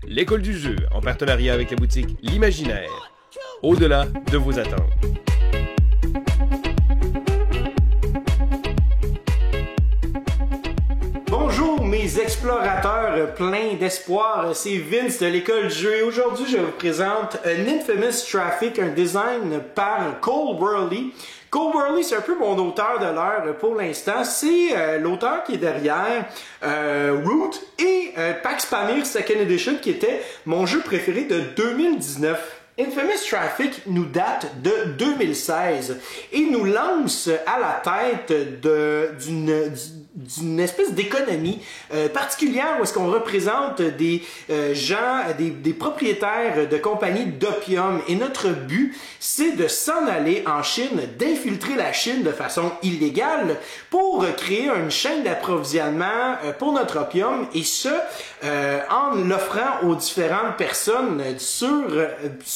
l'école du jeu, en partenariat avec la boutique L'Imaginaire. Au-delà de vos attentes. Bonjour mes explorateurs pleins d'espoir, c'est Vince de l'école du jeu et aujourd'hui je vous présente un Infamous Traffic, un design par Cole Wehrle. Cole Wehrle, c'est un peu mon auteur de l'heure pour l'instant. C'est l'auteur qui est derrière Root et Pax Pamir Second Edition, qui était mon jeu préféré de 2019. Infamous Traffic nous date de 2016 et nous lance à la tête d'une espèce d'économie particulière où est-ce qu'on représente des gens, des propriétaires de compagnies d'opium. Et notre but, c'est de s'en aller en Chine, d'infiltrer la Chine de façon illégale pour créer une chaîne d'approvisionnement pour notre opium, et ce, en l'offrant aux différentes personnes sur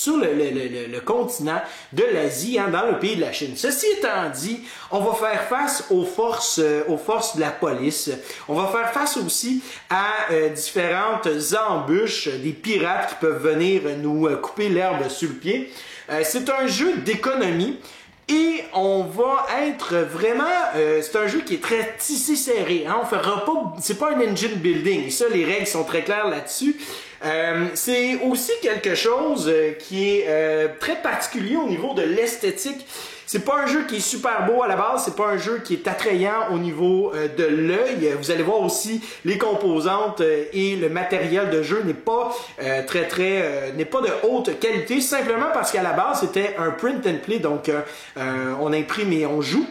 le continent de l'Asie, hein, dans le pays de la Chine. Ceci étant dit, on va faire face aux forces de la police. On va faire face aussi à différentes embûches, des pirates qui peuvent venir nous couper l'herbe sur le pied. C'est un jeu d'économie. Et on va être vraiment, c'est un jeu qui est très tissé serré. Hein? On fera pas, c'est pas un engine building. Et ça, les règles sont très claires là-dessus. C'est aussi quelque chose qui est très particulier au niveau de l'esthétique. C'est pas un jeu qui est super beau à la base, c'est pas un jeu qui est attrayant au niveau de l'œil. Vous allez voir aussi les composantes et le matériel de jeu n'est pas n'est pas de haute qualité, simplement parce qu'à la base c'était un print and play, donc on imprime et on joue.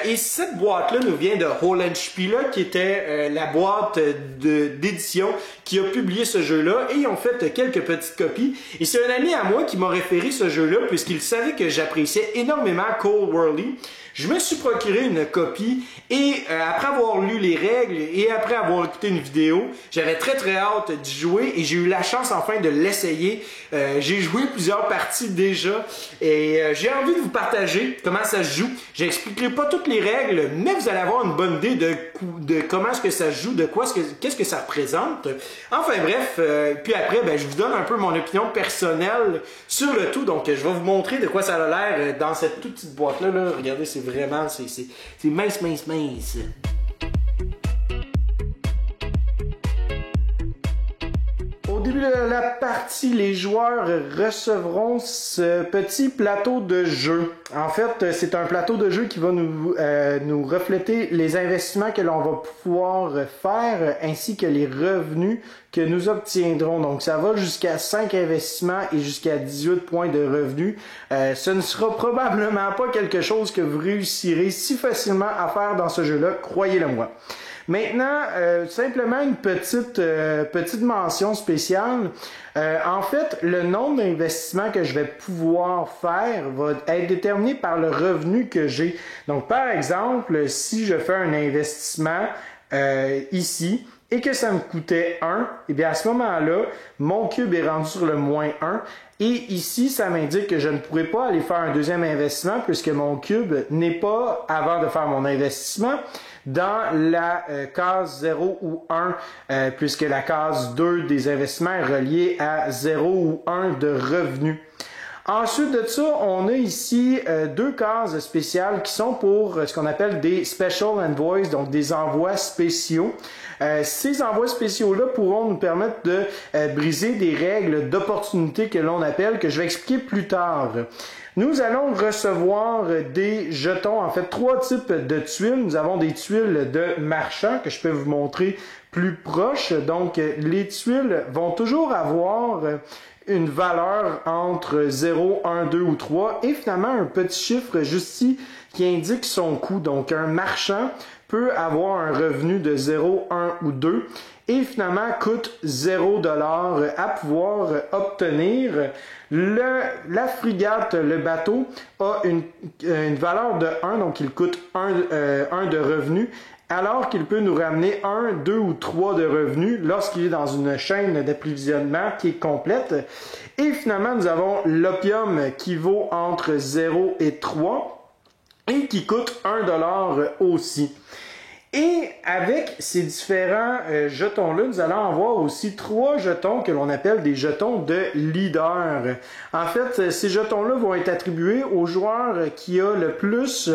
Et cette boîte-là nous vient de Hollandspiele, qui était la boîte d'édition qui a publié ce jeu-là, et ils ont fait quelques petites copies. Et c'est un ami à moi qui m'a référé ce jeu-là, puisqu'il savait que j'appréciais énormément Cole Wehrle. Je me suis procuré une copie et après avoir lu les règles et après avoir écouté une vidéo, j'avais très hâte d'y jouer et j'ai eu la chance enfin de l'essayer. J'ai joué plusieurs parties déjà et j'ai envie de vous partager comment ça se joue. J'expliquerai pas toutes les règles, mais vous allez avoir une bonne idée de comment est-ce que ça se joue, de quoi qu'est-ce que ça représente. Enfin bref, puis après je vous donne un peu mon opinion personnelle sur le tout. Donc je vais vous montrer de quoi ça a l'air dans cette toute petite boîte-là. Là. Regardez, c'est vraiment, c'est mince. Au début de la partie, les joueurs recevront ce petit plateau de jeu. En fait, c'est un plateau de jeu qui va nous refléter les investissements que l'on va pouvoir faire ainsi que les revenus que nous obtiendrons. Donc, ça va jusqu'à 5 investissements et jusqu'à 18 points de revenus. Ce ne sera probablement pas quelque chose que vous réussirez si facilement à faire dans ce jeu-là, croyez-le moi. Maintenant, simplement une petite mention spéciale. En fait, le nombre d'investissements que je vais pouvoir faire va être déterminé par le revenu que j'ai. Donc, par exemple, si je fais un investissement ici et que ça me coûtait 1, et bien à ce moment-là, mon cube est rendu sur le -1. Et ici, ça m'indique que je ne pourrai pas aller faire un deuxième investissement puisque mon cube n'est pas, avant de faire mon investissement, dans la case 0 ou 1, puisque la case 2 des investissements est reliée à 0 ou 1 de revenus. Ensuite de ça, on a ici deux cases spéciales qui sont pour ce qu'on appelle des Special Envoys, donc des envois spéciaux. Ces envois spéciaux-là pourront nous permettre de briser des règles d'opportunité que l'on appelle, que je vais expliquer plus tard. Nous allons recevoir des jetons, en fait 3 types de tuiles. Nous avons des tuiles de marchand que je peux vous montrer plus proche. Donc les tuiles vont toujours avoir une valeur entre 0, 1, 2 ou 3 et finalement un petit chiffre juste ici qui indique son coût. Donc un marchand peut avoir un revenu de 0, 1 ou 2 et finalement coûte 0$ à pouvoir obtenir. La frégate, le bateau, a une valeur de 1, donc il coûte 1 de revenu, alors qu'il peut nous ramener 1, 2 ou 3 de revenus lorsqu'il est dans une chaîne d'approvisionnement qui est complète. Et finalement, nous avons l'opium qui vaut entre 0 et 3 et qui coûte 1$ aussi. Et avec ces différents jetons-là, nous allons avoir aussi 3 jetons que l'on appelle des jetons de leader. En fait, ces jetons-là vont être attribués au joueur qui a le plus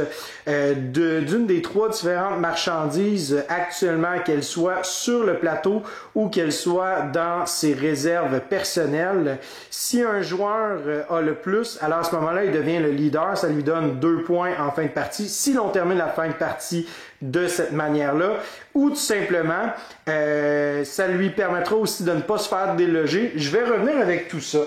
d'une des 3 différentes marchandises actuellement, qu'elles soient sur le plateau ou qu'elles soient dans ses réserves personnelles. Si un joueur a le plus, alors à ce moment-là, il devient le leader. Ça lui donne 2 points en fin de partie. Si l'on termine la fin de partie de cette manière-là, ou tout simplement, ça lui permettra aussi de ne pas se faire déloger. Je vais revenir avec tout ça.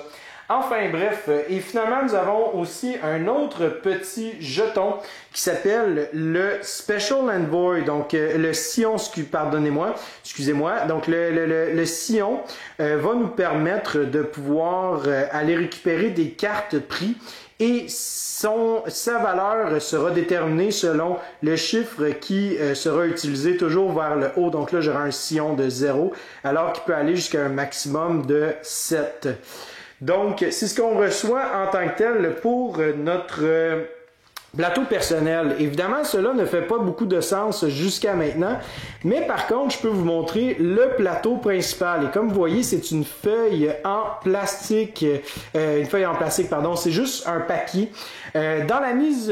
Enfin bref, et finalement nous avons aussi un autre petit jeton qui s'appelle le Special Envoy, donc le sillon, excusez-moi, donc le sillon va nous permettre de pouvoir aller récupérer des cartes prix et sa valeur sera déterminée selon le chiffre qui sera utilisé toujours vers le haut. Donc là, j'aurai un sillon de 0, alors qu'il peut aller jusqu'à un maximum de 7. Donc, c'est ce qu'on reçoit en tant que tel pour notre plateau personnel. Évidemment, cela ne fait pas beaucoup de sens jusqu'à maintenant, mais par contre, je peux vous montrer le plateau principal. Et comme vous voyez, c'est une feuille en plastique, c'est juste un papier. Dans la mise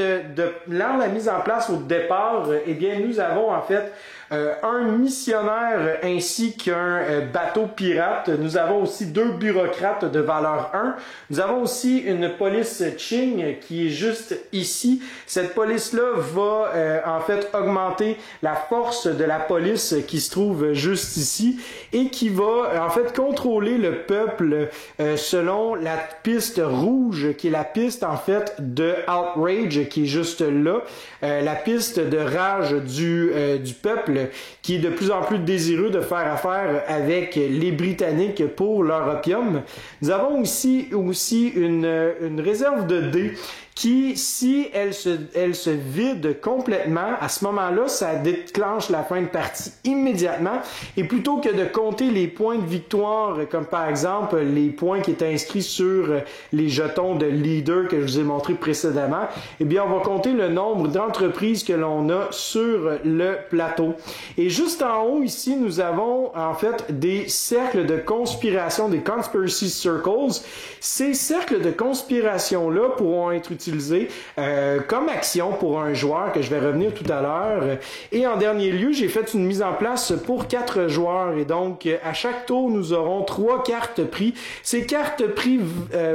en place au départ, eh bien, nous avons en fait un missionnaire ainsi qu'un bateau pirate. Nous avons aussi 2 bureaucrates de valeur 1. Nous avons aussi une police Ching qui est juste ici. Cette police-là va en fait augmenter la force de la police qui se trouve juste ici et qui va en fait contrôler le peuple selon la piste rouge qui est la piste en fait de Outrage qui est juste là. La piste de rage du peuple qui est de plus en plus désireux de faire affaire avec les Britanniques pour leur opium. Nous avons ici aussi une réserve de dés qui, si elle se vide complètement, à ce moment-là, ça déclenche la fin de partie immédiatement. Et plutôt que de compter les points de victoire, comme par exemple les points qui étaient inscrits sur les jetons de leader que je vous ai montré précédemment, eh bien, on va compter le nombre d'entreprises que l'on a sur le plateau. Et juste en haut, ici, nous avons en fait des cercles de conspiration, des conspiracy circles. Ces cercles de conspiration-là pourront être utilisés comme action pour un joueur que je vais revenir tout à l'heure. Et en dernier lieu, j'ai fait une mise en place pour 4 joueurs et donc à chaque tour, nous aurons 3 cartes prix. Ces cartes prix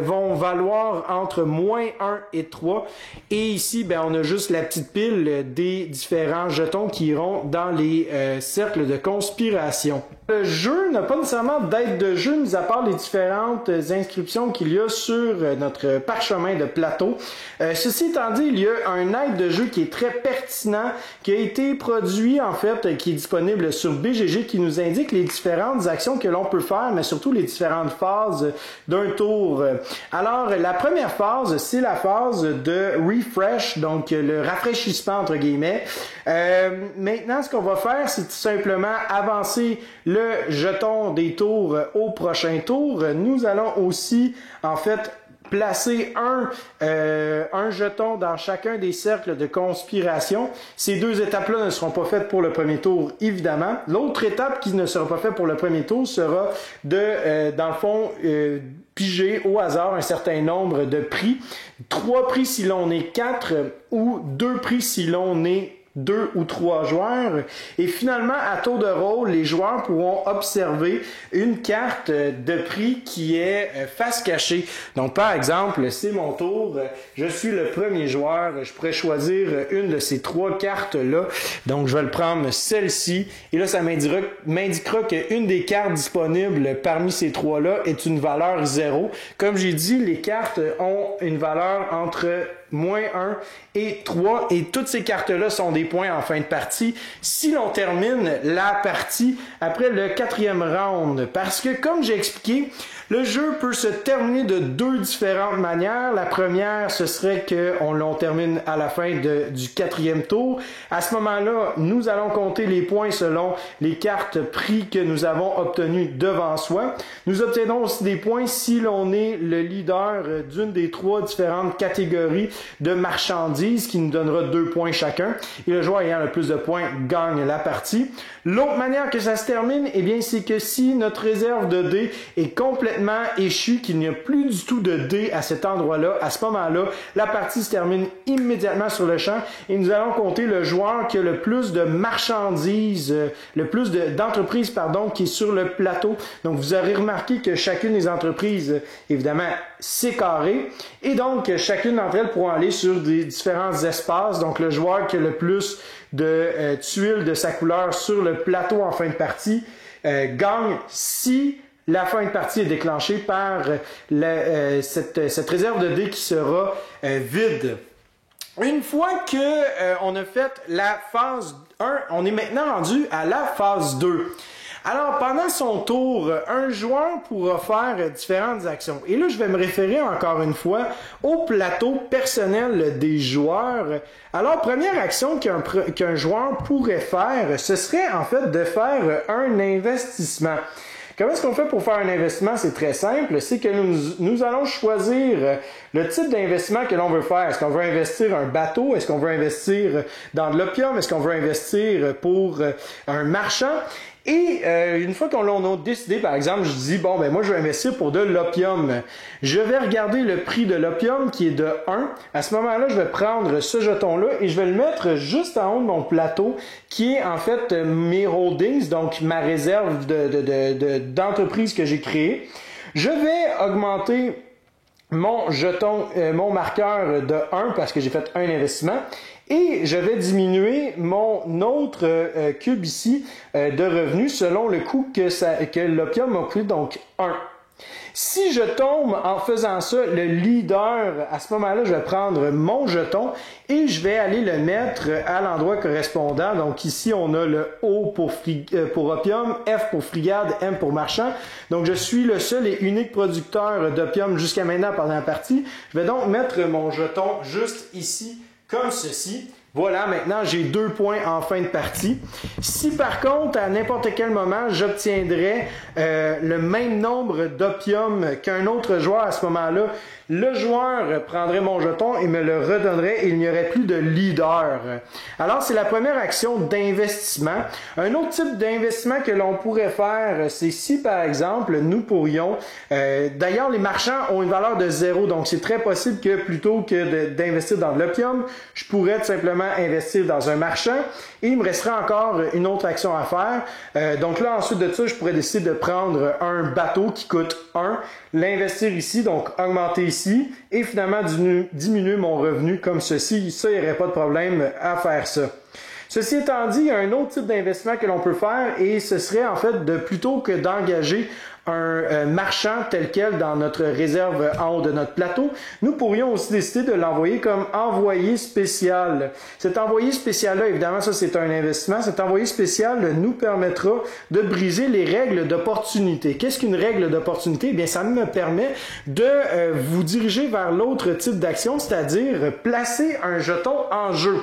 vont valoir entre -1 et 3 et ici, ben, on a juste la petite pile des différents jetons qui iront dans les cercles de conspiration. Le jeu n'a pas nécessairement d'aide de jeu, mis à part les différentes inscriptions qu'il y a sur notre parchemin de plateau. Ceci étant dit, il y a un aide de jeu qui est très pertinent, qui a été produit en fait, qui est disponible sur BGG, qui nous indique les différentes actions que l'on peut faire, mais surtout les différentes phases d'un tour. Alors, la première phase, c'est la phase de refresh, donc le rafraîchissement entre guillemets. Maintenant, ce qu'on va faire, c'est tout simplement avancer le jeton des tours au prochain tour. Nous allons aussi, en fait, placer un jeton dans chacun des cercles de conspiration. Ces 2 étapes-là ne seront pas faites pour le premier tour, évidemment. L'autre étape qui ne sera pas faite pour le premier tour sera de, dans le fond, piger au hasard un certain nombre de prix. 3 prix si l'on est 4 ou 2 prix si l'on est 2 ou 3 joueurs. Et finalement, à tour de rôle, les joueurs pourront observer une carte de prix qui est face cachée. Donc, par exemple, c'est mon tour. Je suis le premier joueur. Je pourrais choisir une de ces 3 cartes-là. Donc, je vais le prendre celle-ci. Et là, ça m'indiquera qu'une des cartes disponibles parmi ces 3-là est une valeur 0. Comme j'ai dit, les cartes ont une valeur entre -1 et 3 et toutes ces cartes-là sont des points en fin de partie si l'on termine la partie après le 4e round. Parce que comme j'ai expliqué, Le jeu peut se terminer de deux différentes manières. La première, ce serait qu'on termine à la fin du quatrième tour. À ce moment-là, nous allons compter les points selon les cartes prix que nous avons obtenues devant soi. Nous obtiendrons aussi des points si l'on est le leader d'une des trois différentes catégories de marchandises qui nous donnera 2 points chacun. Et le joueur ayant le plus de points gagne la partie. L'autre manière que ça se termine, eh bien, c'est que si notre réserve de dés est complètement échue, qu'il n'y a plus du tout de dés à cet endroit-là, à ce moment-là, la partie se termine immédiatement sur le champ et nous allons compter le joueur qui a le plus de marchandises, le plus d'entreprises, qui est sur le plateau. Donc, vous aurez remarqué que chacune des entreprises, évidemment, c'est carré. Et donc, chacune d'entre elles pourra aller sur des différents espaces. Donc, le joueur qui a le plus de tuiles de sa couleur sur le plateau en fin de partie gagne si la fin de partie est déclenchée par cette réserve de dés qui sera vide. Une fois que on a fait la phase 1, on est maintenant rendu à la phase 2. Alors, pendant son tour, un joueur pourra faire différentes actions. Et là, je vais me référer encore une fois au plateau personnel des joueurs. Alors, première action qu'un joueur pourrait faire, ce serait en fait de faire un investissement. Comment est-ce qu'on fait pour faire un investissement? C'est très simple. C'est que nous allons choisir le type d'investissement que l'on veut faire. Est-ce qu'on veut investir un bateau? Est-ce qu'on veut investir dans de l'opium? Est-ce qu'on veut investir pour un marchand? Et une fois qu'on a décidé, par exemple, je dis, bon, ben moi, je vais investir pour de l'opium. Je vais regarder le prix de l'opium qui est de 1. À ce moment-là, je vais prendre ce jeton-là et je vais le mettre juste en haut de mon plateau qui est en fait mes holdings, donc ma réserve d'entreprise que j'ai créée. Je vais augmenter mon jeton, mon marqueur de 1 parce que j'ai fait un investissement. Et je vais diminuer mon autre cube ici de revenus selon le coût que l'opium m'a coûté, donc 1. Si je tombe en faisant ça, le leader, à ce moment-là, je vais prendre mon jeton et je vais aller le mettre à l'endroit correspondant. Donc ici, on a le O pour opium, F pour frigade, M pour marchand. Donc je suis le seul et unique producteur d'opium jusqu'à maintenant pendant la partie. Je vais donc mettre mon jeton juste ici, comme ceci. Voilà, maintenant j'ai 2 points en fin de partie. Si par contre, à n'importe quel moment, j'obtiendrais le même nombre d'opium qu'un autre joueur à ce moment-là, le joueur prendrait mon jeton et me le redonnerait et il n'y aurait plus de leader. Alors, c'est la première action d'investissement. Un autre type d'investissement que l'on pourrait faire, c'est si par exemple, nous pourrions... D'ailleurs, les marchands ont une valeur de 0, donc c'est très possible que plutôt que d'investir dans de l'opium, je pourrais tout simplement investir dans un marchand et il me restera encore une autre action à faire. Donc là, ensuite de ça, je pourrais décider de prendre un bateau qui coûte 1, l'investir ici, donc augmenter ici, et finalement diminuer mon revenu comme ceci. Ça, il n'y aurait pas de problème à faire ça. Ceci étant dit, il y a un autre type d'investissement que l'on peut faire et ce serait en fait de plutôt que d'engager un marchand tel quel dans notre réserve en haut de notre plateau, nous pourrions aussi décider de l'envoyer comme envoyé spécial. Cet envoyé spécial-là, évidemment, ça c'est un investissement. Cet envoyé spécial nous permettra de briser les règles d'opportunité. Qu'est-ce qu'une règle d'opportunité? Eh bien, ça me permet de vous diriger vers l'autre type d'action, c'est-à-dire placer un jeton en jeu.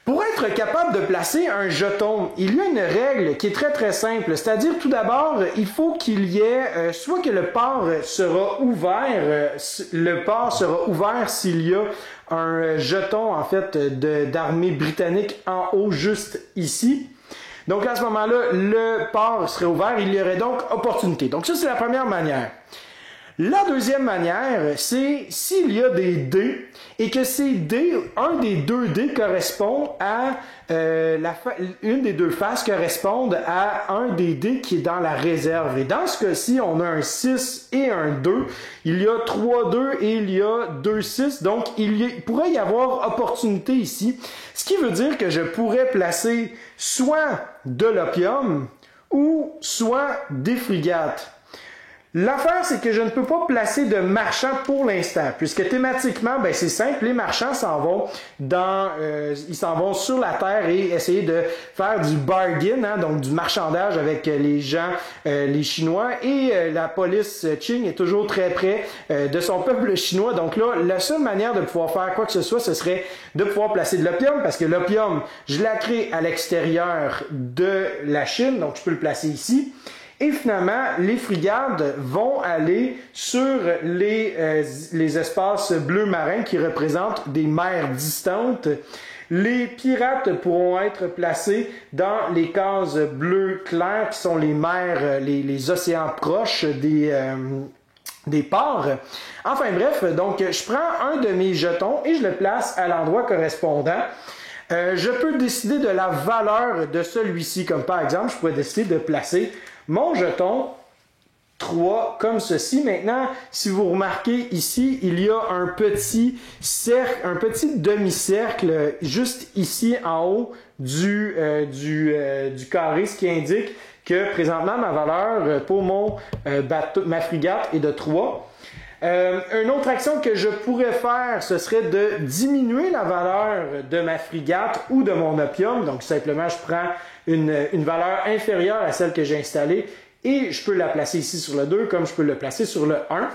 Pour être capable de placer un jeton, il y a une règle qui est très très simple, c'est-à-dire tout d'abord, il faut qu'il y ait, soit que le port sera ouvert, s'il y a un jeton en fait d'armée britannique en haut juste ici. Donc à ce moment-là, le port serait ouvert, il y aurait donc opportunité. Donc ça c'est la première manière. La deuxième manière, c'est s'il y a des dés et que ces dés, un des 2 dés correspond à une des 2 faces correspondent à un des dés qui est dans la réserve. Et dans ce cas-ci, on a un 6 et un 2. Il y a 3 2 et il y a 2 6. Donc, il pourrait y avoir opportunité ici. Ce qui veut dire que je pourrais placer soit de l'opium ou soit des frigates. L'affaire, c'est que je ne peux pas placer de marchands pour l'instant, puisque thématiquement, ben, c'est simple, les marchands s'en vont ils s'en vont sur la terre et essayer de faire du bargain, hein, donc du marchandage avec les gens, les Chinois, et la police Qing est toujours très près de son peuple chinois. Donc là, la seule manière de pouvoir faire quoi que ce soit, ce serait de pouvoir placer de l'opium, parce que l'opium, je la crée à l'extérieur de la Chine, donc je peux le placer ici. Et finalement, les frigades vont aller sur les espaces bleus marins qui représentent des mers distantes. Les pirates pourront être placés dans les cases bleues claires qui sont les mers, les océans proches des ports. Enfin bref, donc je prends un de mes jetons et je le place à l'endroit correspondant. Je peux décider de la valeur de celui-ci, comme par exemple, je pourrais décider de placer mon jeton 3 comme ceci. Maintenant, si vous remarquez ici, il y a un petit cercle, un petit demi-cercle juste ici en haut du carré, ce qui indique que présentement ma valeur pour ma frégate est de 3. Une autre action que je pourrais faire, ce serait de diminuer la valeur de ma frégate ou de mon opium. Donc simplement, je prends une valeur inférieure à celle que j'ai installée et je peux la placer ici sur le 2 comme je peux le placer sur le 1.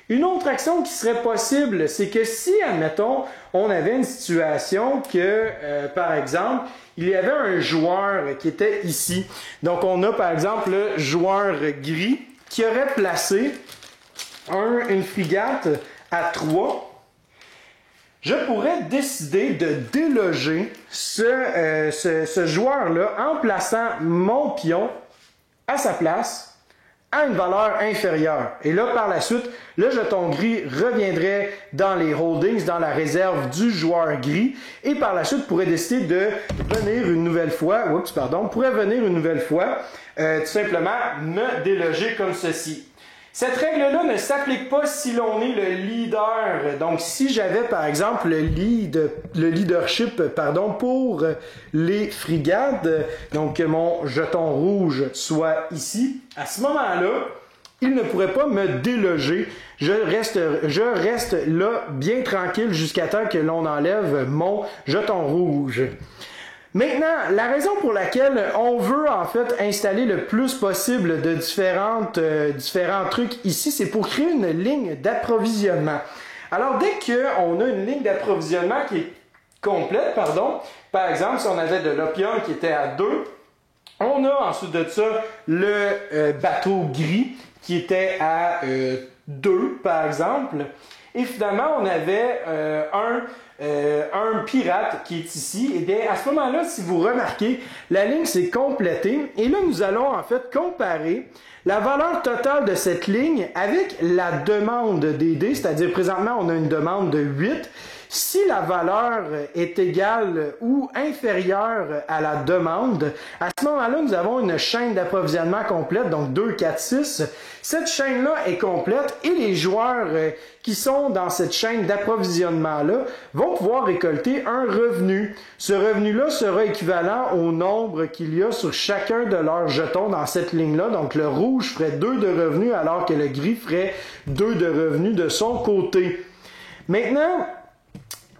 Une autre action qui serait possible, c'est que si, admettons, on avait une situation que, par exemple, il y avait un joueur qui était ici. Donc on a par exemple le joueur gris qui aurait placé une frégate à 3. Je pourrais décider de déloger ce joueur-là en plaçant mon pion à sa place à une valeur inférieure. Et là, par la suite, le jeton gris reviendrait dans les holdings, dans la réserve du joueur gris, et par la suite pourrait décider de venir une nouvelle fois, tout simplement me déloger comme ceci. Cette règle-là ne s'applique pas si l'on est le leader. Donc, si j'avais, par exemple, le leadership pour les frigades, donc que mon jeton rouge soit ici, à ce moment-là, il ne pourrait pas me déloger. Je reste là, bien tranquille, jusqu'à temps que l'on enlève mon jeton rouge. Maintenant, la raison pour laquelle on veut en fait installer le plus possible de différents trucs ici, c'est pour créer une ligne d'approvisionnement. Alors, dès qu'on a une ligne d'approvisionnement qui est complète, par exemple, si on avait de l'opium qui était à 2, on a ensuite de ça le bateau gris qui était à 2, par exemple. Et finalement, on avait un pirate qui est ici. Et bien, à ce moment-là, si vous remarquez, la ligne s'est complétée. Et là, nous allons en fait comparer la valeur totale de cette ligne avec la demande des dés. C'est-à-dire, présentement, on a une demande de 8. Si la valeur est égale ou inférieure à la demande, à ce moment-là, nous avons une chaîne d'approvisionnement complète, donc 2, 4, 6. Cette chaîne-là est complète et les joueurs qui sont dans cette chaîne d'approvisionnement-là vont pouvoir récolter un revenu. Ce revenu-là sera équivalent au nombre qu'il y a sur chacun de leurs jetons dans cette ligne-là. Donc le rouge ferait 2 de revenus alors que le gris ferait 2 de revenus de son côté. Maintenant,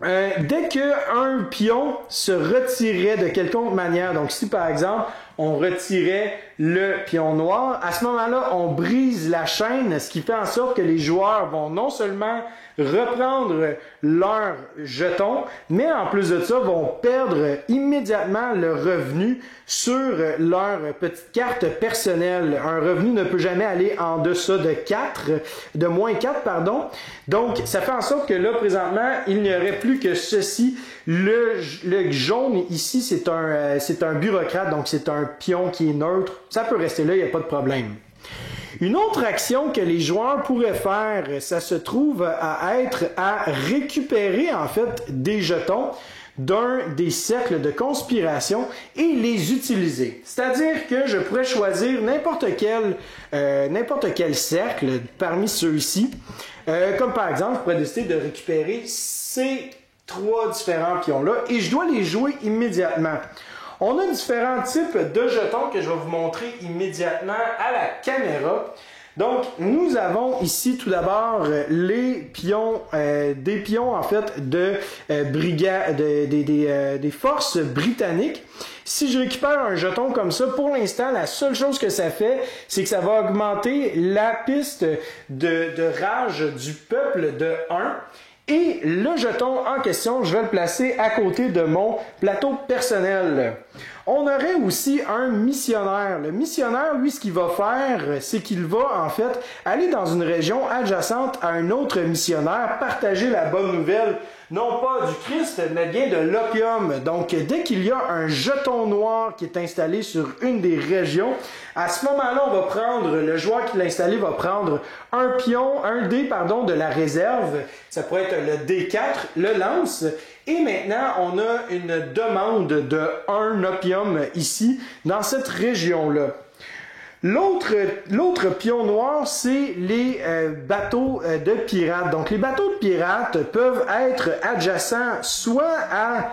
dès qu'un pion se retirait de quelconque manière, donc si par exemple on retirait le pion noir, à ce moment-là on brise la chaîne, ce qui fait en sorte que les joueurs vont non seulement reprendre leur jeton, mais en plus de ça vont perdre immédiatement le revenu sur leur petite carte personnelle. Un revenu ne peut jamais aller en deçà de moins 4, pardon. Donc, ça fait en sorte que là, présentement, il n'y aurait plus que ceci. Le jaune ici, c'est un bureaucrate, donc c'est un pion qui est neutre. Ça peut rester là, il n'y a pas de problème. Une autre action que les joueurs pourraient faire, ça se trouve à récupérer en fait des jetons d'un des cercles de conspiration et les utiliser. C'est-à-dire que je pourrais choisir n'importe quel cercle parmi ceux-ci. Comme par exemple, je pourrais décider de récupérer ces 3 différents pions-là et je dois les jouer immédiatement. On a différents types de jetons que je vais vous montrer immédiatement à la caméra. Donc, nous avons ici tout d'abord les pions, des pions en fait de des forces britanniques. Si je récupère un jeton comme ça, pour l'instant, la seule chose que ça fait, c'est que ça va augmenter la piste de rage du peuple de 1. Et le jeton en question, je vais le placer à côté de mon plateau personnel. On aurait aussi un missionnaire. Le missionnaire, lui, ce qu'il va faire, c'est qu'il va, en fait, aller dans une région adjacente à un autre missionnaire, partager la bonne nouvelle, non pas du Christ, mais bien de l'opium. Donc, dès qu'il y a un jeton noir qui est installé sur une des régions, à ce moment-là, on va prendre, le joueur qui l'a installé va prendre un dé, de la réserve. Ça pourrait être le D4, le lance. Et maintenant, on a une demande de 1 opium ici, dans cette région-là. L'autre pion noir, c'est les bateaux de pirates. Donc, les bateaux de pirates peuvent être adjacents soit à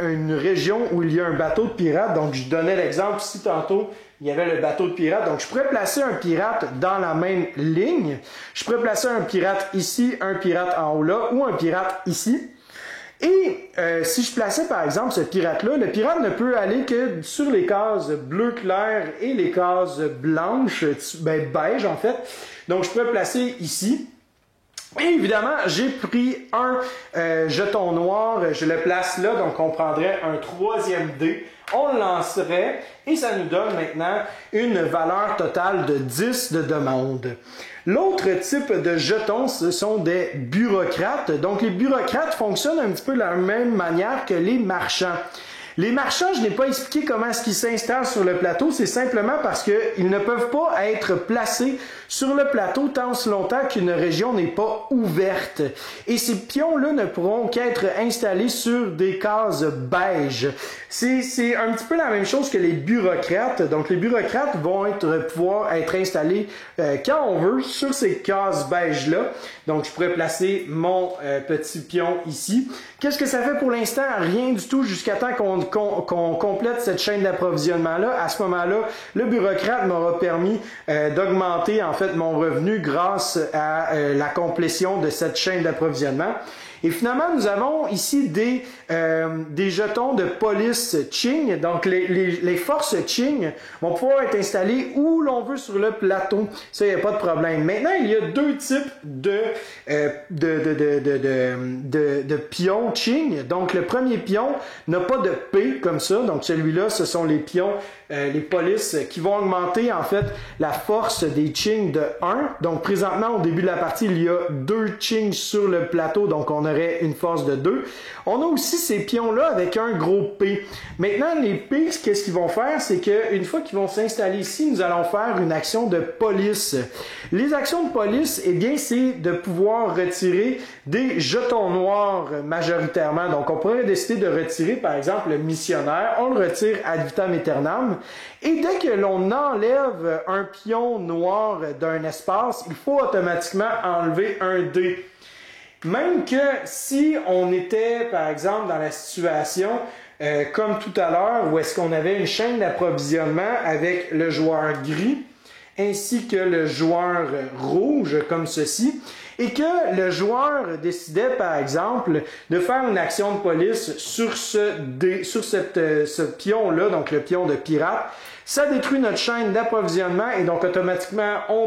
une région où il y a un bateau de pirates. Donc, je donnais l'exemple ici tantôt, il y avait le bateau de pirates. Donc, je pourrais placer un pirate dans la même ligne. Je pourrais placer un pirate ici, un pirate en haut là, ou un pirate ici. Et si je plaçais par exemple ce pirate-là, le pirate ne peut aller que sur les cases bleu clair et les cases blanches, beige en fait. Donc je pourrais placer ici. Et évidemment, j'ai pris un jeton noir, je le place là, donc on prendrait un 3e dé, on le lancerait et ça nous donne maintenant une valeur totale de 10 de demande. L'autre type de jetons, ce sont des bureaucrates. Donc les bureaucrates fonctionnent un petit peu de la même manière que les marchands. Les marchands, je n'ai pas expliqué comment est-ce qu'ils s'installent sur le plateau, c'est simplement parce qu'ils ne peuvent pas être placés sur le plateau tant aussi longtemps qu'une région n'est pas ouverte. Et ces pions-là ne pourront qu'être installés sur des cases beige. C'est un petit peu la même chose que les bureaucrates. Donc les bureaucrates vont pouvoir être installés quand on veut sur ces cases beige-là. Donc je pourrais placer mon petit pion ici. Qu'est-ce que ça fait pour l'instant? Rien du tout jusqu'à temps qu'on complète cette chaîne d'approvisionnement-là. À ce moment-là, le bureaucrate m'aura permis d'augmenter en fait mon revenu grâce à la complétion de cette chaîne d'approvisionnement. Et finalement, nous avons ici des jetons de police Qing. Donc, les forces Qing vont pouvoir être installées où l'on veut sur le plateau. Ça, il n'y a pas de problème. Maintenant, il y a deux types de pions Qing. Donc, le premier pion n'a pas de P comme ça. Donc, celui-là, ce sont les pions, les polices qui vont augmenter, en fait, la force des Qing de 1. Donc, présentement, au début de la partie, il y a 2 Qing sur le plateau. Donc, on aurait une force de 2. On a aussi ces pions-là avec un gros P. Maintenant, les P, qu'est-ce qu'ils vont faire? C'est qu'une fois qu'ils vont s'installer ici, nous allons faire une action de police. Les actions de police, eh bien, c'est de pouvoir retirer des jetons noirs majoritairement. Donc, on pourrait décider de retirer, par exemple, le missionnaire. On le retire ad vitam aeternam. Et dès que l'on enlève un pion noir d'un espace, il faut automatiquement enlever un dé. Même que si on était, par exemple, dans la situation comme tout à l'heure, où est-ce qu'on avait une chaîne d'approvisionnement avec le joueur gris ainsi que le joueur rouge, comme ceci, et que le joueur décidait, par exemple, de faire une action de police sur ce pion-là, donc le pion de pirate, ça détruit notre chaîne d'approvisionnement et donc automatiquement on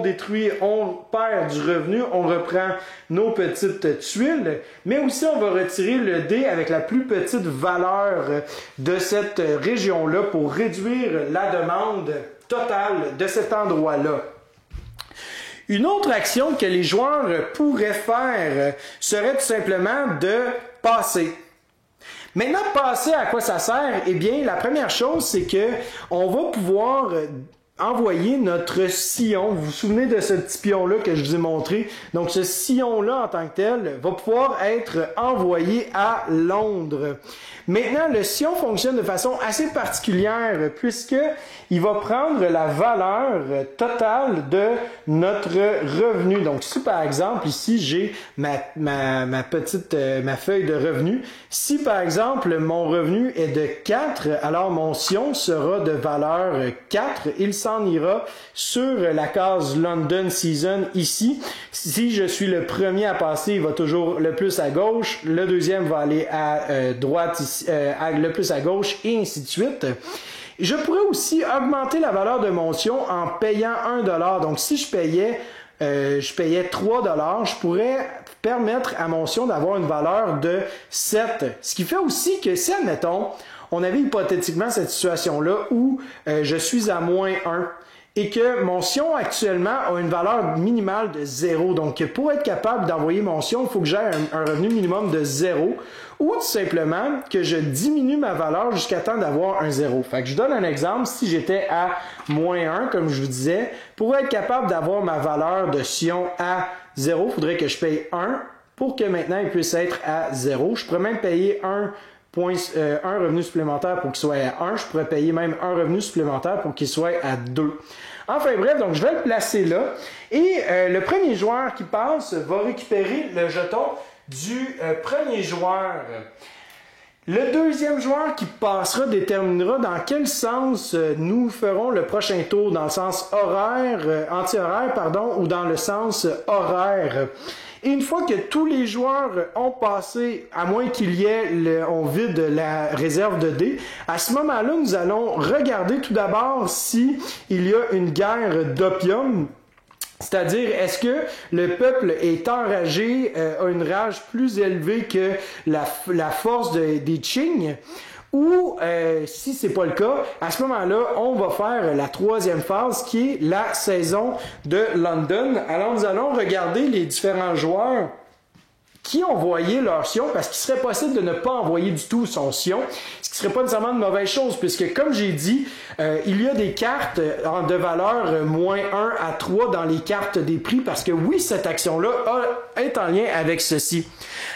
perd du revenu, on reprend nos petites tuiles, mais aussi on va retirer le dé avec la plus petite valeur de cette région-là pour réduire la demande totale de cet endroit-là. Une autre action que les joueurs pourraient faire serait tout simplement de passer. Maintenant, passer, à quoi ça sert? Eh bien, la première chose, c'est que on va pouvoir envoyer notre sillon. Vous vous souvenez de ce petit pion-là que je vous ai montré? Donc, ce sillon-là, en tant que tel, va pouvoir être envoyé à Londres. Maintenant, le sillon fonctionne de façon assez particulière puisqu'il va prendre la valeur totale de notre revenu. Donc, si par exemple, ici, j'ai ma feuille de revenu, si par exemple, mon revenu est de 4, alors mon sillon sera de valeur 4. Il s'en ira sur la case London Season ici. Si je suis le premier à passer, il va toujours le plus à gauche. Le deuxième va aller à droite, ici, le plus à gauche, et ainsi de suite. Je pourrais aussi augmenter la valeur de Motion en payant 1$. Donc, si je payais 3$, je pourrais permettre à Motion d'avoir une valeur de 7. Ce qui fait aussi que si, admettons, on avait hypothétiquement cette situation-là où je suis à -1 et que Motion actuellement a une valeur minimale de 0. Donc, pour être capable d'envoyer Motion, il faut que j'aie un revenu minimum de 0 ou tout simplement que je diminue ma valeur jusqu'à temps d'avoir un 0. Fait que je donne un exemple. Si j'étais à -1, comme je vous disais, pour être capable d'avoir ma valeur de Sion à 0, il faudrait que je paye 1 pour que maintenant il puisse être à 0. Je pourrais même payer un revenu supplémentaire pour qu'il soit à 1. Je pourrais payer même un revenu supplémentaire pour qu'il soit à 2. Enfin bref, donc je vais le placer là. Et le premier joueur qui passe va récupérer le jeton du premier joueur. Le deuxième joueur qui passera déterminera dans quel sens nous ferons le prochain tour, dans le sens horaire, anti-horaire, pardon, ou dans le sens horaire. Et une fois que tous les joueurs ont passé, à moins qu'il y ait, on vide la réserve de dés, à ce moment-là, nous allons regarder tout d'abord si il y a une guerre d'opium. C'est-à-dire, est-ce que le peuple est enragé, a une rage plus élevée que la force des Qing? Ou si c'est pas le cas, à ce moment-là, on va faire la troisième phase qui est la saison de London. Alors nous allons regarder les différents joueurs qui ont envoyé leur Sion, parce qu'il serait possible de ne pas envoyer du tout son Sion, ce qui serait pas nécessairement une mauvaise chose, puisque comme j'ai dit, il y a des cartes de valeur -1 à 3 dans les cartes des prix, parce que oui, cette action-là est en lien avec ceci.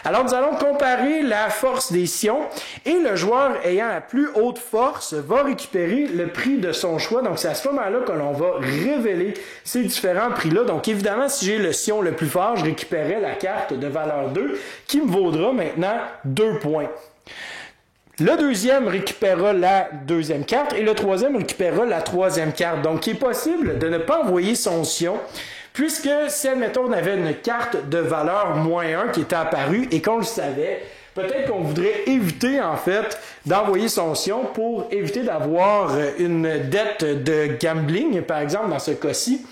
Alors nous allons comparer la force des Sions, et le joueur ayant la plus haute force va récupérer le prix de son choix. Donc c'est à ce moment-là que l'on va révéler ces différents prix-là. Donc évidemment, si j'ai le Sion le plus fort, je récupérerai la carte de valeur 2, qui me vaudra maintenant 2 points. Le deuxième récupérera la deuxième carte et le troisième récupérera la troisième carte. Donc, il est possible de ne pas envoyer son Sion, puisque si, admettons, on avait une carte de valeur -1 qui était apparue et qu'on le savait, peut-être qu'on voudrait éviter, en fait, d'envoyer son Sion pour éviter d'avoir une dette de gambling, par exemple, dans ce cas-ci.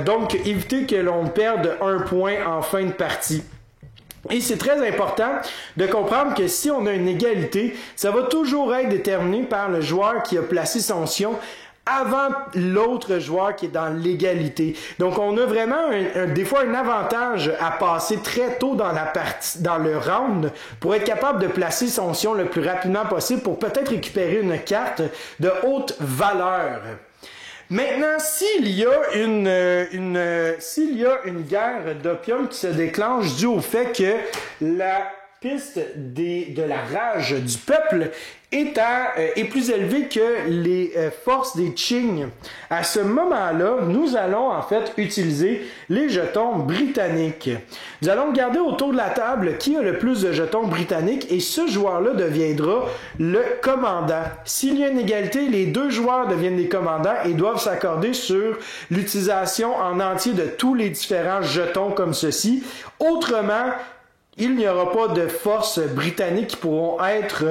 Donc, éviter que l'on perde 1 point en fin de partie. Et c'est très important de comprendre que si on a une égalité, ça va toujours être déterminé par le joueur qui a placé son Sion avant l'autre joueur qui est dans l'égalité. Donc on a vraiment des fois un avantage à passer très tôt dans la partie, dans le round, pour être capable de placer son Sion le plus rapidement possible pour peut-être récupérer une carte de haute valeur. Maintenant, s'il y a une guerre d'opium qui se déclenche due au fait que la piste de la rage du peuple est plus élevée que les forces des Qing. À ce moment-là, nous allons en fait utiliser les jetons britanniques. Nous allons regarder autour de la table qui a le plus de jetons britanniques et ce joueur-là deviendra le commandant. S'il y a une égalité, les deux joueurs deviennent les commandants et doivent s'accorder sur l'utilisation en entier de tous les différents jetons comme ceci. Autrement, il n'y aura pas de forces britanniques qui pourront être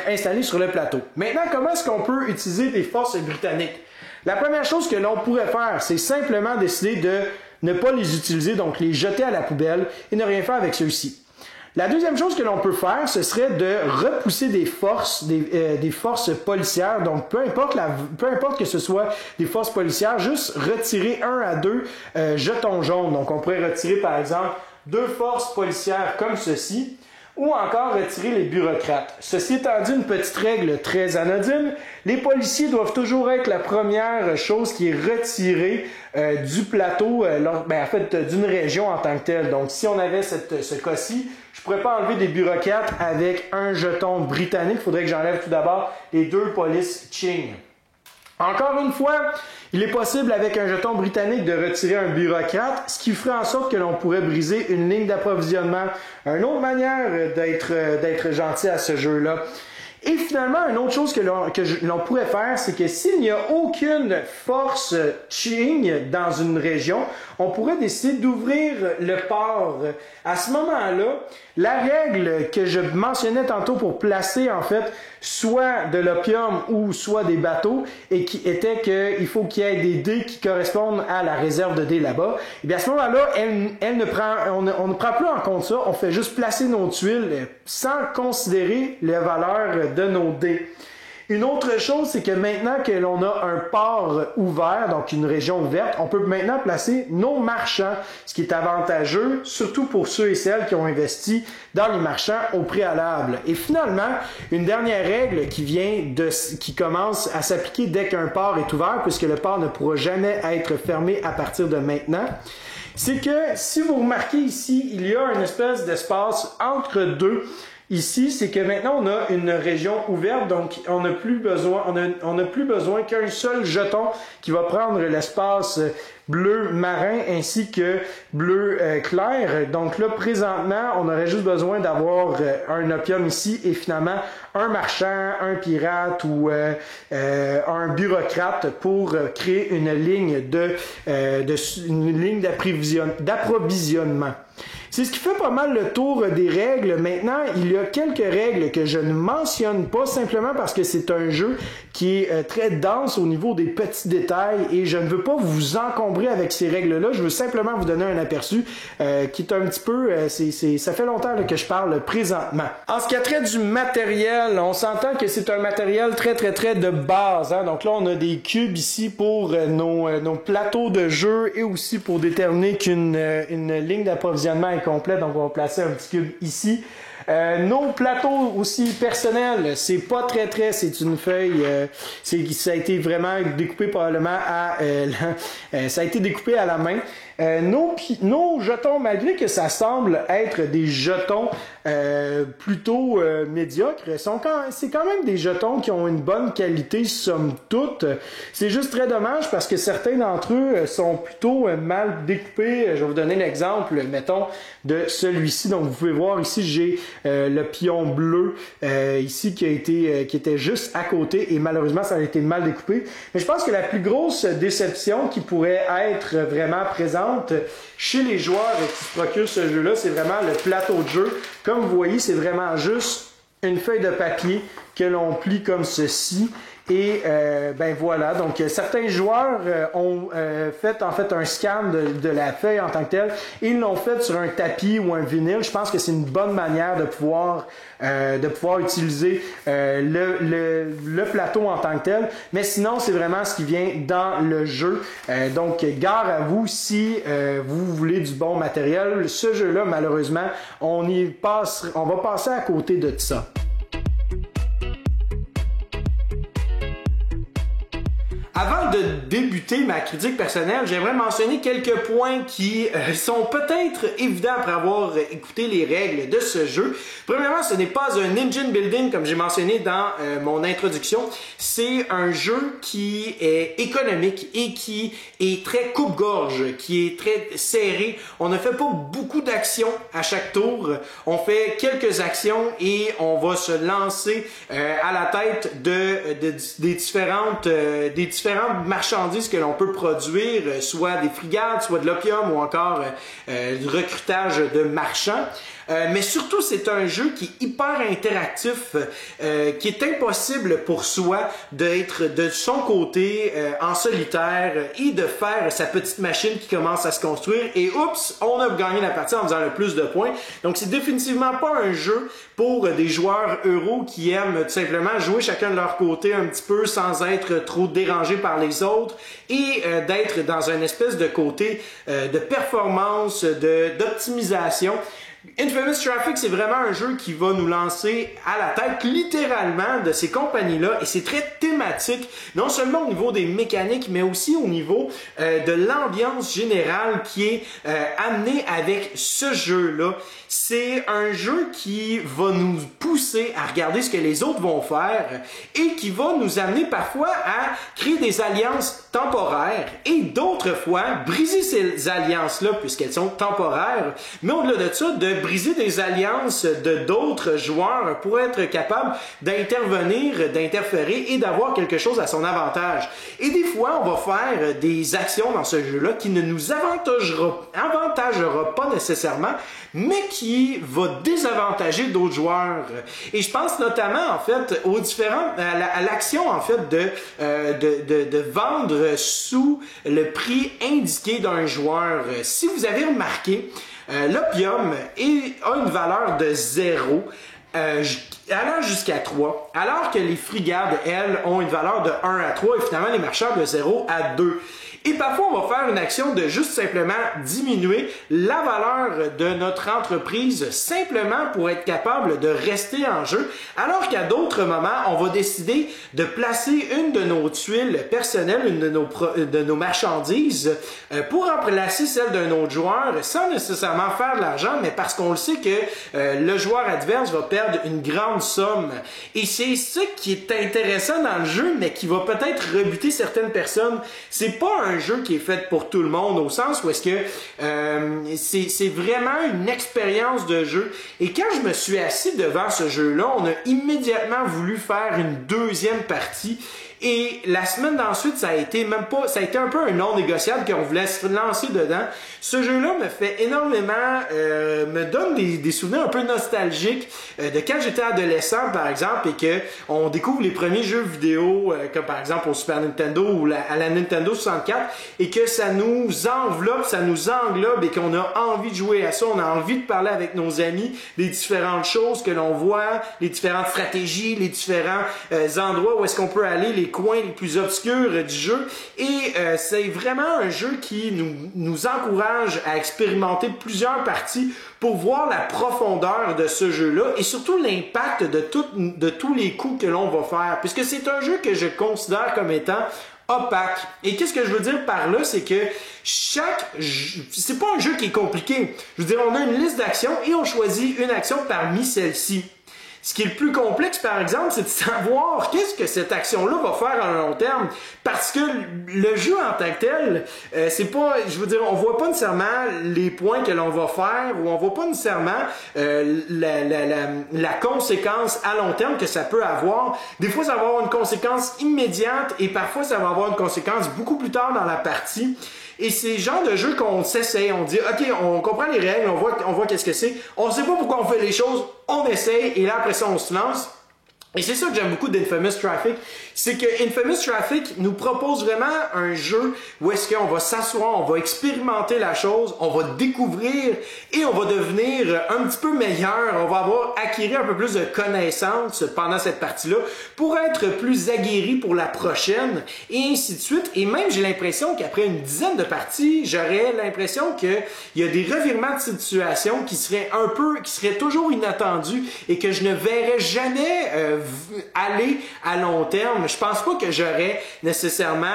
installées sur le plateau. Maintenant, comment est-ce qu'on peut utiliser des forces britanniques? La première chose que l'on pourrait faire, c'est simplement décider de ne pas les utiliser, donc les jeter à la poubelle et ne rien faire avec ceux-ci. La deuxième chose que l'on peut faire, ce serait de repousser des forces policières. Donc, peu importe que ce soit des forces policières, juste retirer 1 à 2 jetons jaunes. Donc, on pourrait retirer, par exemple, 2 forces policières comme ceci, ou encore retirer les bureaucrates. Ceci étant dit, une petite règle très anodine, les policiers doivent toujours être la première chose qui est retirée du plateau, d'une région en tant que telle. Donc, si on avait ce cas-ci, je ne pourrais pas enlever des bureaucrates avec un jeton britannique. Il faudrait que j'enlève tout d'abord les 2 polices Qing. Encore une fois, il est possible avec un jeton britannique de retirer un bureaucrate, ce qui ferait en sorte que l'on pourrait briser une ligne d'approvisionnement. Une autre manière d'être gentil à ce jeu-là. Et finalement, une autre chose que l'on pourrait faire, c'est que s'il n'y a aucune force Qing dans une région, on pourrait décider d'ouvrir le port. À ce moment-là, la règle que je mentionnais tantôt pour placer en fait soit de l'opium ou soit des bateaux et qui était qu'il faut qu'il y ait des dés qui correspondent à la réserve de dés là-bas, et bien à ce moment-là, on ne prend plus en compte ça, on fait juste placer nos tuiles sans considérer les valeurs de nos dés. Une autre chose, c'est que maintenant que l'on a un port ouvert, donc une région ouverte, on peut maintenant placer nos marchands, ce qui est avantageux, surtout pour ceux et celles qui ont investi dans les marchands au préalable. Et finalement, une dernière règle qui commence à s'appliquer dès qu'un port est ouvert, puisque le port ne pourra jamais être fermé à partir de maintenant, c'est que si vous remarquez ici, il y a une espèce d'espace entre deux. Ici, c'est que maintenant, on a une région ouverte, donc on n'a plus besoin qu'un seul jeton qui va prendre l'espace bleu marin ainsi que bleu clair. Donc là, présentement, on aurait juste besoin d'avoir un opium ici et finalement un marchand, un pirate ou un bureaucrate pour créer une ligne d'approvisionnement. C'est ce qui fait pas mal le tour des règles. Maintenant, il y a quelques règles que je ne mentionne pas simplement parce que c'est un jeu qui est très dense au niveau des petits détails et je ne veux pas vous encombrer avec ces règles-là. Je veux simplement vous donner un aperçu qui est un petit peu... ça fait longtemps que je parle présentement. En ce qui a trait du matériel, on s'entend que c'est un matériel très de base. Hein? Donc là, on a des cubes ici pour nos plateaux de jeu et aussi pour déterminer qu'une ligne d'approvisionnement est complète. Donc on va placer un petit cube ici. Nos plateaux aussi personnels, c'est pas très, c'est une feuille, ça a été vraiment découpé probablement ça a été découpé à la main. Nos jetons, malgré que ça semble être des jetons plutôt médiocres, c'est quand même des jetons qui ont une bonne qualité somme toute. C'est juste très dommage parce que certains d'entre eux sont plutôt mal découpés. Je vais vous donner l'exemple, mettons, de celui-ci. Donc vous pouvez voir ici, j'ai le pion bleu ici qui était juste à côté et malheureusement ça a été mal découpé. Mais je pense que la plus grosse déception qui pourrait être vraiment présente chez les joueurs qui se procurent ce jeu-là, c'est vraiment le plateau de jeu. Comme vous voyez, c'est vraiment juste une feuille de papier que l'on plie comme ceci. Et ben voilà, donc certains joueurs ont fait en fait un scan de la feuille en tant que telle et ils l'ont fait sur un tapis ou un vinyle. Je pense que c'est une bonne manière de pouvoir utiliser le plateau en tant que tel. Mais sinon, c'est vraiment ce qui vient dans le jeu. Donc, gare à vous si vous voulez du bon matériel. Ce jeu-là, malheureusement, on va passer à côté de ça. Avant de débuter ma critique personnelle, j'aimerais mentionner quelques points qui sont peut-être évidents après avoir écouté les règles de ce jeu. Premièrement, ce n'est pas un engine building comme j'ai mentionné dans mon introduction. C'est un jeu qui est économique et qui est très coupe-gorge, qui est très serré. On ne fait pas beaucoup d'actions à chaque tour. On fait quelques actions et on va se lancer à la tête des différentes marchandises que l'on peut produire, soit des frigades, soit de l'opium ou encore du recrutage de marchands. Mais surtout, c'est un jeu qui est hyper interactif, qui est impossible pour soi d'être de son côté en solitaire et de faire sa petite machine qui commence à se construire et oups, on a gagné la partie en faisant le plus de points. Donc c'est définitivement pas un jeu pour des joueurs euros qui aiment tout simplement jouer chacun de leur côté un petit peu sans être trop dérangés par les autres et d'être dans une espèce de côté de performance, d'optimisation. Infamous Traffic, c'est vraiment un jeu qui va nous lancer à la tête littéralement de ces compagnies-là et c'est très thématique, non seulement au niveau des mécaniques, mais aussi au niveau de l'ambiance générale qui est amenée avec ce jeu-là. C'est un jeu qui va nous pousser à regarder ce que les autres vont faire et qui va nous amener parfois à créer des alliances temporaires et d'autres fois briser ces alliances-là puisqu'elles sont temporaires, mais au-delà de ça, de briser des alliances de d'autres joueurs pour être capable d'intervenir, d'interférer et d'avoir quelque chose à son avantage. Et des fois, on va faire des actions dans ce jeu-là qui ne nous avantagera pas nécessairement, mais qui va désavantager d'autres joueurs. Et je pense notamment, en fait, aux différents, à l'action, en fait, de vendre sous le prix indiqué d'un joueur. Si vous avez remarqué, l'opium a une valeur de 0, allant jusqu'à 3, alors que les frigades, elles, ont une valeur de 1 à 3 et finalement les marchands de 0 à 2. Et parfois, on va faire une action de juste simplement diminuer la valeur de notre entreprise simplement pour être capable de rester en jeu, alors qu'à d'autres moments, on va décider de placer une de nos tuiles personnelles, une de nos marchandises, pour remplacer celle d'un autre joueur sans nécessairement faire de l'argent, mais parce qu'on le sait que le joueur adverse va perdre une grande somme. Et c'est ça qui est intéressant dans le jeu, mais qui va peut-être rebuter certaines personnes. C'est pas un jeu qui est fait pour tout le monde, au sens où est-ce que c'est vraiment une expérience de jeu. Et quand je me suis assis devant ce jeu-là, on a immédiatement voulu faire une deuxième partie. Et la semaine d'ensuite, ça a été un peu un non négociable qu'on voulait se lancer dedans. Ce jeu-là me fait énormément, me donne des souvenirs un peu nostalgiques de quand j'étais adolescent, par exemple, et que on découvre les premiers jeux vidéo, comme par exemple au Super Nintendo ou à la Nintendo 64, et que ça nous enveloppe, ça nous englobe, et qu'on a envie de jouer à ça, on a envie de parler avec nos amis des différentes choses que l'on voit, les différentes stratégies, les différents endroits où est-ce qu'on peut aller, les coins les plus obscurs du jeu. Et c'est vraiment un jeu qui nous encourage à expérimenter plusieurs parties pour voir la profondeur de ce jeu-là et surtout l'impact de tous les coups que l'on va faire. Puisque c'est un jeu que je considère comme étant opaque. Et qu'est-ce que je veux dire par là, c'est que c'est pas un jeu qui est compliqué. Je veux dire, on a une liste d'actions et on choisit une action parmi celles-ci. Ce qui est le plus complexe, par exemple, c'est de savoir qu'est-ce que cette action-là va faire à long terme. Parce que le jeu en tant que tel, c'est pas, je veux dire, on voit pas nécessairement les points que l'on va faire ou on voit pas nécessairement la conséquence à long terme que ça peut avoir. Des fois, ça va avoir une conséquence immédiate et parfois, ça va avoir une conséquence beaucoup plus tard dans la partie. Et c'est le genre de jeu qu'on s'essaye, on dit, OK, on comprend les règles, on voit qu'est-ce que c'est, on sait pas pourquoi on fait les choses, on essaye, et là, après ça, on se lance. Et c'est ça que j'aime beaucoup d'Infamous Traffic, c'est que Infamous Traffic nous propose vraiment un jeu où est-ce qu'on va s'asseoir, on va expérimenter la chose, on va découvrir et on va devenir un petit peu meilleur, on va acquérir un peu plus de connaissances pendant cette partie-là pour être plus aguerri pour la prochaine et ainsi de suite. Et même j'ai l'impression qu'après une dizaine de parties, j'aurais l'impression qu'il y a des revirements de situation qui seraient toujours inattendus et que je ne verrais jamais aller à long terme. Je pense pas que j'aurais nécessairement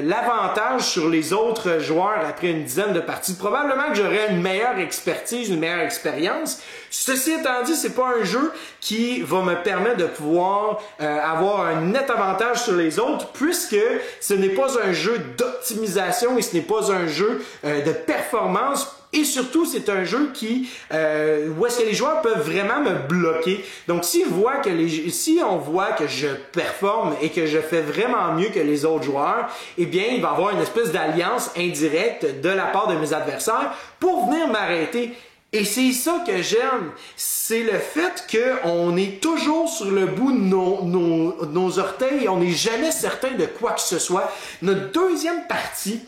l'avantage sur les autres joueurs après une dizaine de parties. Probablement que j'aurais une meilleure expertise, une meilleure expérience. Ceci étant dit, c'est pas un jeu qui va me permettre de pouvoir avoir un net avantage sur les autres puisque ce n'est pas un jeu d'optimisation et ce n'est pas un jeu de performance. Et surtout, c'est un jeu où est-ce que les joueurs peuvent vraiment me bloquer. Donc, si on voit que je performe et que je fais vraiment mieux que les autres joueurs, eh bien, il va y avoir une espèce d'alliance indirecte de la part de mes adversaires pour venir m'arrêter. Et c'est ça que j'aime, c'est le fait qu'on est toujours sur le bout de nos orteils, on n'est jamais certain de quoi que ce soit. Notre deuxième partie,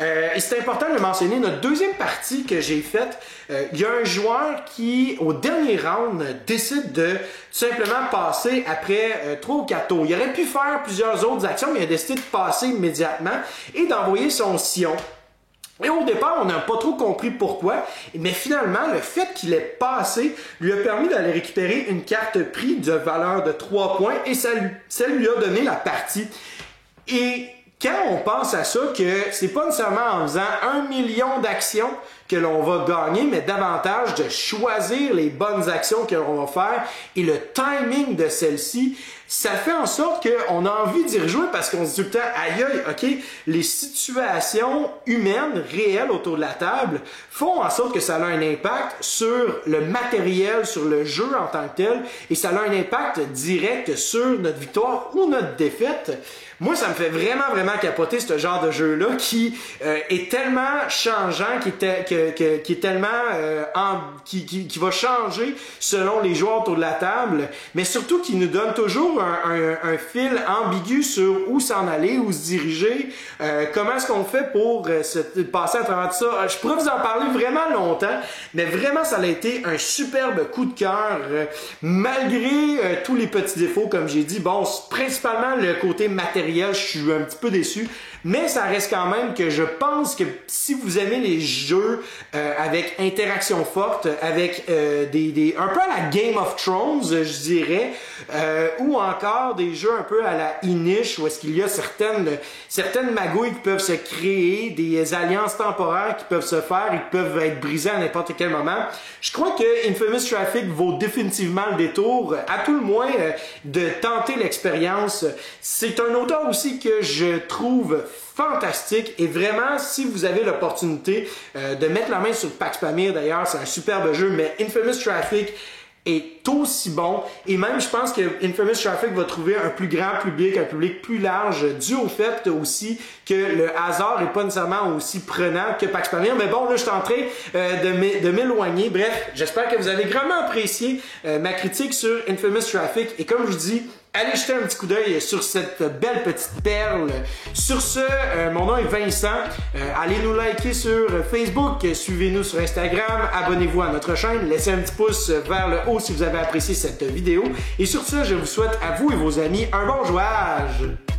et c'est important de le mentionner, notre deuxième partie que j'ai faite, il y a un joueur qui, au dernier round, décide de tout simplement passer après 3 ou 4 tours. Il aurait pu faire plusieurs autres actions, mais il a décidé de passer immédiatement et d'envoyer son sillon. Et au départ, on n'a pas trop compris pourquoi, mais finalement, le fait qu'il ait passé lui a permis d'aller récupérer une carte prix de valeur de 3 points et ça lui a donné la partie. Et quand on pense à ça, que c'est pas nécessairement en faisant 1 million d'actions que l'on va gagner, mais davantage de choisir les bonnes actions que l'on va faire et le timing de celles-ci, ça fait en sorte qu'on a envie d'y rejouer parce qu'on se dit tout le temps, aïe aïe, ok, les situations humaines, réelles autour de la table font en sorte que ça a un impact sur le matériel, sur le jeu en tant que tel, et ça a un impact direct sur notre victoire ou notre défaite. Moi, ça me fait vraiment, vraiment capoter ce genre de jeu-là qui est tellement changeant, qui est tellement qui va changer selon les joueurs autour de la table, mais surtout qui nous donne toujours un fil ambigu sur où s'en aller, où se diriger, comment est-ce qu'on fait pour passer à travers tout ça. Je pourrais vous en parler vraiment longtemps, mais vraiment, ça a été un superbe coup de cœur, malgré tous les petits défauts, comme j'ai dit. Bon, principalement le côté matériel, je suis un petit peu déçu, mais ça reste quand même que je pense que si vous aimez les jeux avec interaction forte, avec un peu à la Game of Thrones, je dirais, ou encore des jeux un peu à la Inish, où est-ce qu'il y a certaines magouilles qui peuvent se créer, des alliances temporaires qui peuvent se faire et qui peuvent être brisées à n'importe quel moment. Je crois que Infamous Traffic vaut définitivement le détour, à tout le moins de tenter l'expérience. C'est un auteur aussi que je trouve fantastique, et vraiment, si vous avez l'opportunité de mettre la main sur Pax Pamir, d'ailleurs, c'est un superbe jeu, mais Infamous Traffic est aussi bon, et même je pense que Infamous Traffic va trouver un plus grand public, un public plus large, dû au fait aussi que le hasard n'est pas nécessairement aussi prenant que Pax Pamir. Mais bon, là je suis en train de m'éloigner. Bref, j'espère que vous avez grandement apprécié ma critique sur Infamous Traffic, et comme je vous dis, allez jeter un petit coup d'œil sur cette belle petite perle. Sur ce, mon nom est Vincent. Allez nous liker sur Facebook, suivez-nous sur Instagram, abonnez-vous à notre chaîne, laissez un petit pouce vers le haut si vous avez apprécié cette vidéo. Et sur ce, je vous souhaite à vous et vos amis un bon jouage!